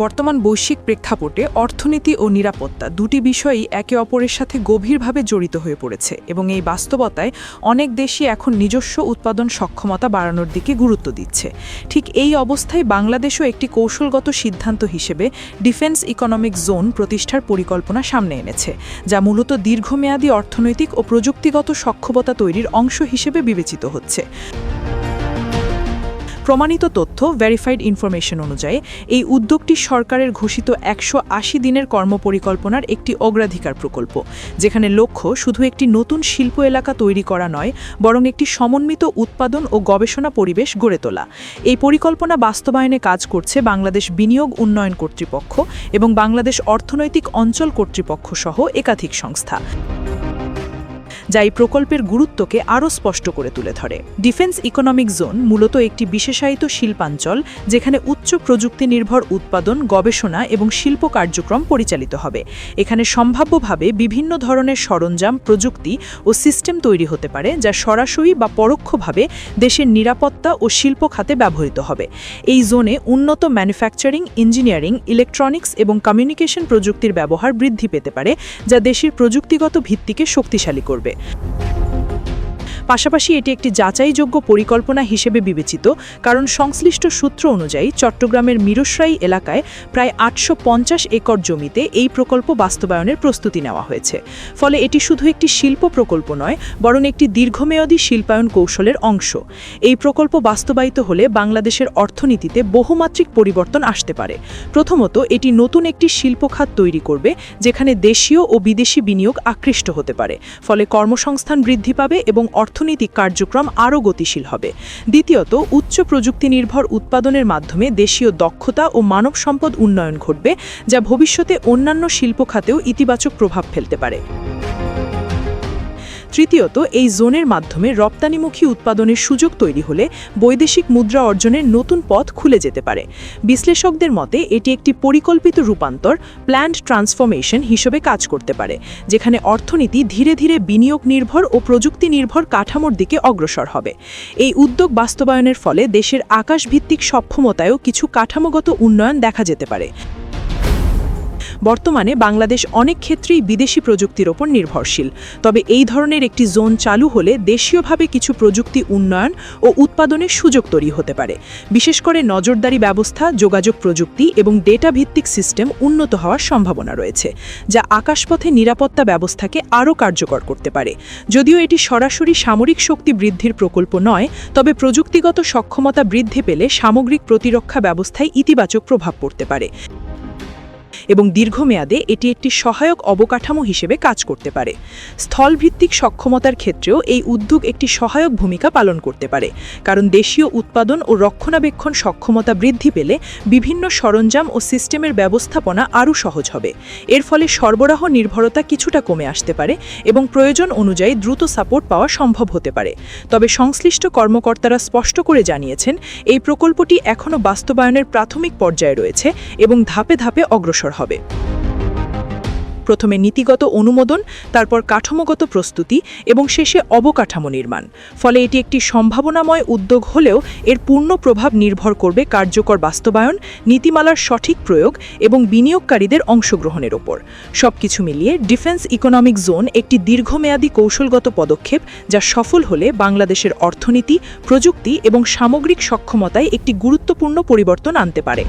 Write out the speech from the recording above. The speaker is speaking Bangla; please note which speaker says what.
Speaker 1: বর্তমান বৈশ্বিক প্রেক্ষাপটে অর্থনীতি ও নিরাপত্তা দুটি বিষয়ই একে অপরের সাথে গভীরভাবে জড়িত হয়ে পড়েছে এবং এই বাস্তবতায় অনেক দেশই এখন নিজস্ব উৎপাদন সক্ষমতা বাড়ানোর দিকে গুরুত্ব দিচ্ছে। ঠিক এই অবস্থায় বাংলাদেশও একটি কৌশলগত সিদ্ধান্ত হিসেবে ডিফেন্স ইকোনমিক জোন প্রতিষ্ঠার পরিকল্পনা সামনে এনেছে, যা মূলত দীর্ঘমেয়াদী অর্থনৈতিক ও প্রযুক্তিগত সক্ষমতা তৈরির অংশ হিসেবে বিবেচিত হচ্ছে। প্রমাণিত তথ্য ভেরিফাইড ইনফরমেশন অনুযায়ী এই উদ্যোগটি সরকারের ঘোষিত 180 দিনের কর্মপরিকল্পনার একটি অগ্রাধিকার প্রকল্প, যেখানে লক্ষ্য শুধু একটি নতুন শিল্প এলাকা তৈরি করা নয়, বরং একটি সমন্বিত উৎপাদন ও গবেষণা পরিবেশ গড়ে তোলা। এই পরিকল্পনা বাস্তবায়নে কাজ করছে বাংলাদেশ বিনিয়োগ উন্নয়ন কর্তৃপক্ষ এবং বাংলাদেশ অর্থনৈতিক অঞ্চল কর্তৃপক্ষ সহ একাধিক সংস্থা, যা এই প্রকল্পের গুরুত্বকে আরও স্পষ্ট করে তুলে ধরে। ডিফেন্স ইকোনমিক জোন মূলত একটি বিশেষায়িত শিল্পাঞ্চল, যেখানে উচ্চ প্রযুক্তি নির্ভর উৎপাদন, গবেষণা এবং শিল্প কার্যক্রম পরিচালিত হবে। এখানে সম্ভাব্যভাবে বিভিন্ন ধরনের সরঞ্জাম, প্রযুক্তি ও সিস্টেম তৈরি হতে পারে, যা সরাসরি বা পরোক্ষভাবে দেশের নিরাপত্তা ও শিল্প খাতে ব্যবহৃত হবে। এই জোনে উন্নত ম্যানুফ্যাকচারিং, ইঞ্জিনিয়ারিং, ইলেকট্রনিক্স এবং কমিউনিকেশন প্রযুক্তির ব্যবহার বৃদ্ধি পেতে পারে, যা দেশের প্রযুক্তিগত ভিত্তিকে শক্তিশালী করবে। পাশাপাশি এটি একটি যাচাইযোগ্য পরিকল্পনা হিসেবে বিবেচিত, কারণ সংশ্লিষ্ট সূত্র অনুযায়ী চট্টগ্রামের মিরসরাই এলাকায় প্রায় 850 একর জমিতে এই প্রকল্প বাস্তবায়নের প্রস্তুতি নেওয়া হয়েছে। ফলে এটি শুধু একটি শিল্প প্রকল্প নয়, বরং একটি দীর্ঘমেয়াদী শিল্পায়ন কৌশলের অংশ। এই প্রকল্প বাস্তবায়িত হলে বাংলাদেশের অর্থনীতিতে বহুমাত্রিক পরিবর্তন আসতে পারে। প্রথমত, এটি নতুন একটি শিল্প খাত তৈরি করবে, যেখানে দেশীয় ও বিদেশি বিনিয়োগ আকৃষ্ট হতে পারে। ফলে কর্মসংস্থান বৃদ্ধি পাবে এবং অর্থনৈতিক কার্যক্রম আরও গতিশীল হবে। দ্বিতীয়ত, উচ্চ প্রযুক্তি নির্ভর উৎপাদনের মাধ্যমে দেশীয় দক্ষতা ও মানব সম্পদ উন্নয়ন ঘটবে, যা ভবিষ্যতে অন্যান্য শিল্প খাতেও ইতিবাচক প্রভাব ফেলতে পারে। তৃতীয়ত, এই জোনের মাধ্যমে রপ্তানিমুখী উৎপাদনের সুযোগ তৈরি হলে বৈদেশিক মুদ্রা অর্জনের নতুন পথ খুলে যেতে পারে। বিশ্লেষকদের মতে এটি একটি পরিকল্পিত রূপান্তর, প্ল্যান্ড ট্রান্সফরমেশন হিসেবে কাজ করতে পারে, যেখানে অর্থনীতি ধীরে ধীরে বিনিয়োগ নির্ভর ও প্রযুক্তি নির্ভর কাঠামোর দিকে অগ্রসর হবে। এই উদ্যোগ বাস্তবায়নের ফলে দেশের আকাশভিত্তিক সক্ষমতায়ও কিছু কাঠামোগত উন্নয়ন দেখা যেতে পারে। বর্তমানে বাংলাদেশ অনেক ক্ষেত্রেই বিদেশি প্রযুক্তির ওপর নির্ভরশীল, তবে এই ধরনের একটি জোন চালু হলে দেশীয়ভাবে কিছু প্রযুক্তি উন্নয়ন ও উৎপাদনের সুযোগ তৈরি হতে পারে। বিশেষ করে নজরদারি ব্যবস্থা, যোগাযোগ প্রযুক্তি এবং ডেটা ভিত্তিক সিস্টেম উন্নত হওয়ার সম্ভাবনা রয়েছে, যা আকাশপথে নিরাপত্তা ব্যবস্থাকে আরও কার্যকর করতে পারে। যদিও এটি সরাসরি সামরিক শক্তি বৃদ্ধির প্রকল্প নয়, তবে প্রযুক্তিগত সক্ষমতা বৃদ্ধি পেলে সামগ্রিক প্রতিরক্ষা ব্যবস্থায় ইতিবাচক প্রভাব পড়তে পারে এবং দীর্ঘমেয়াদে এটি একটি সহায়ক অবকাঠামো হিসেবে কাজ করতে পারে। স্থলভিত্তিক সক্ষমতার ক্ষেত্রেও এই উদ্যোগ একটি সহায়ক ভূমিকা পালন করতে পারে, কারণ দেশীয় উৎপাদন ও রক্ষণাবেক্ষণ সক্ষমতা বৃদ্ধি পেলে বিভিন্ন সরঞ্জাম ও সিস্টেমের ব্যবস্থাপনা আরও সহজ হবে। এর ফলে সরবরাহ নির্ভরতা কিছুটা কমে আসতে পারে এবং প্রয়োজন অনুযায়ী দ্রুত সাপোর্ট পাওয়া সম্ভব হতে পারে। তবে সংশ্লিষ্ট কর্মকর্তারা স্পষ্ট করে জানিয়েছেন, এই প্রকল্পটি এখনও বাস্তবায়নের প্রাথমিক পর্যায়ে রয়েছে এবং ধাপে ধাপে অগ্রসর হবে। প্রথমে নীতিগত অনুমোদন, তারপর কাঠামোগত প্রস্তুতি এবং শেষে অবকাঠামো নির্মাণ। ফলে এটি একটি সম্ভাবনাময় উদ্যোগ হলেও এর পূর্ণ প্রভাব নির্ভর করবে কার্যকর বাস্তবায়ন, নীতিমালার সঠিক প্রয়োগ এবং বিনিয়োগকারীদের অংশগ্রহণের ওপর। সবকিছু মিলিয়ে ডিফেন্স ইকোনমিক জোন একটি দীর্ঘমেয়াদী কৌশলগত পদক্ষেপ, যা সফল হলে বাংলাদেশের অর্থনীতি, প্রযুক্তি এবং সামগ্রিক সক্ষমতায় একটি গুরুত্বপূর্ণ পরিবর্তন আনতে পারে।